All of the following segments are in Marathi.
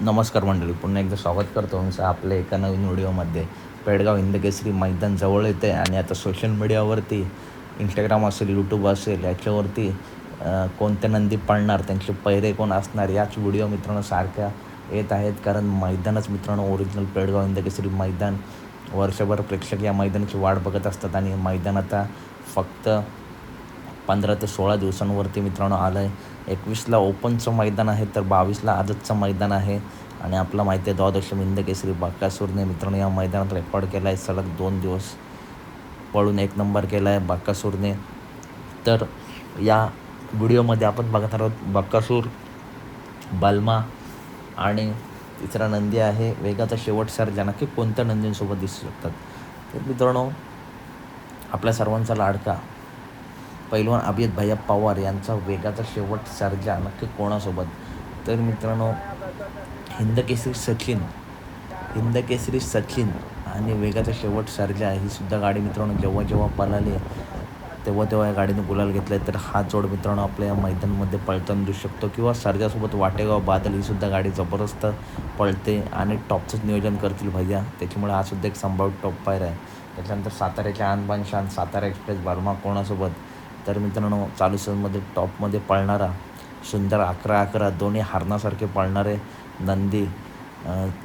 नमस्कार मंडळी, पुन्हा एकदा स्वागत करतो तुमचं आपल्या एका नवीन व्हिडिओमध्ये. पेडगाव हिंदकेसरी मैदान जवळ येते आणि आता सोशल मीडियावरती इंस्टाग्राम असेल, यूट्यूब असेल याच्यावरती कोणते नंदी पळणार, त्यांचे पहिरे कोण असणार याच व्हिडिओ मित्रांनो सारख्या येत आहेत. कारण मैदानच मित्रांनो ओरिजिनल पेडगाव हिंदकेसरी मैदान, वर्षभर प्रेक्षक या मैदानाची वाट बघत असतात आणि मैदान आता फक्त 15 ते 16 दिवसांवरती मित्रांनो आलं आहे. 21ला ओपनचं मैदान आहे, तर 22ला आदतचं मैदान आहे. आणि आपलं माहिती आहे द्वादश हिंदकेसरी बकासूरने मित्रांनो या मैदानात रेकॉर्ड केला आहे. सलग 2 दिवस पळून 1 नंबर केला आहे बकासूरने. तर या व्हिडिओमध्ये आपण बघणार आहोत बकासूर, बलमा आणि तिसरा नंदी आहे वेगाचा शेवट सर्जा. नक्की कोणत्या नंदींसोबत दिसू शकतात? तर मित्रांनो, आपल्या सर्वांचा लाडका पैलवान अभिजित भैया पवार यांचा वेगाचा शेवट सर्जा नक्की कोणासोबत? तर मित्रांनो, हिंदकेसरी सचिन आणि वेगाचा शेवट सर्जा ही सुद्धा गाडी मित्रांनो जेव्हा पळाली तेव्हा या गाडीने गुलाल घेतला आहे. तर हा जोड मित्रांनो आपल्या या मैदानामध्ये पळताना दिसू शकतो. किंवा सर्जासोबत वाटेगाव बादल ही सुद्धा गाडी जबरदस्त पळते आणि टॉपचंच नियोजन करतील भैया, त्याच्यामुळे हा सुद्धा एक संभाव्य टॉप पायर आहे. त्याच्यानंतर साताऱ्याच्या आणबान शान सातारा एक्सप्रेस बर्मा कोणासोबत? तर मित्रांनो, चालू सीझनमध्ये टॉपमध्ये पळणारा सुंदर 11-11 दोन्ही हारण्यासारखे पळणारे नंदी,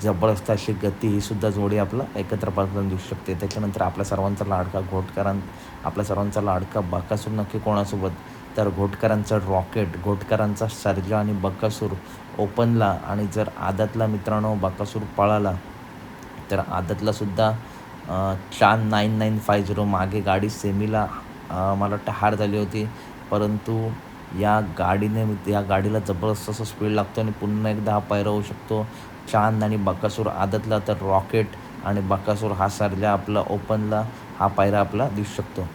जबरदस्त अशी गती ही सुद्धा जोडी आपला एकत्र पळताना दिसू शकते. त्याच्यानंतर आपल्या सर्वांचा लाडका बकासूर नक्की कोणासोबत? तर घोटकरांचा रॉकेट, घोटकरांचा सर्जा आणि बकासूर ओपनला. आणि जर आदतला मित्रांनो बकासूर पळाला तर आदतला सुद्धा चान 9950 मागे गाडी सेमीला मला वाटतं हार झाली होती, परंतु या गाडीला जबरदस्त असं स्पीड लागतो आणि पुन्हा एकदा हा पायरा होऊ शकतो. चांद आणि बकासूर आदतला, तर रॉकेट आणि बकासूर हा सर्जा आपला ओपनला हा पायरा आपला दिसू शकतो.